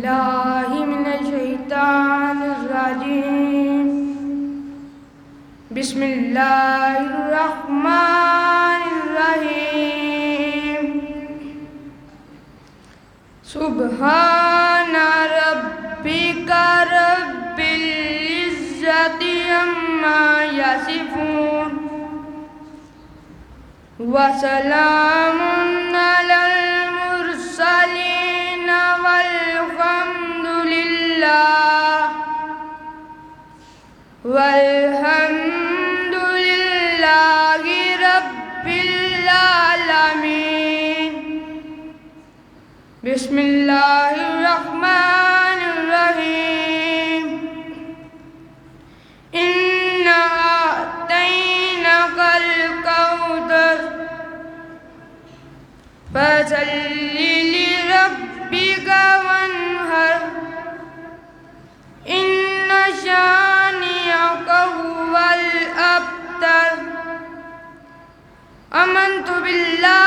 बिल्लाहि मिनश्शैतानिर्रजीम बिस्मिल्लाहिर्रहमानिर्रहीम सुब्हान रब्बिका रब्बिल इज्जति अम्मा यसिफून व सलामुन अलल मुरसलीन वल्हम्दुलिल्लाहि रब्बिल आलमीन। बिस्मिल्लाहिर्रहमानिर्रहीम इन्ना अतैनाकल कौसर फसल्लि लिरब्बिका वन्हर इन्ना शानिअका हुवल अब्तर। आमन्तु बिल्लाहि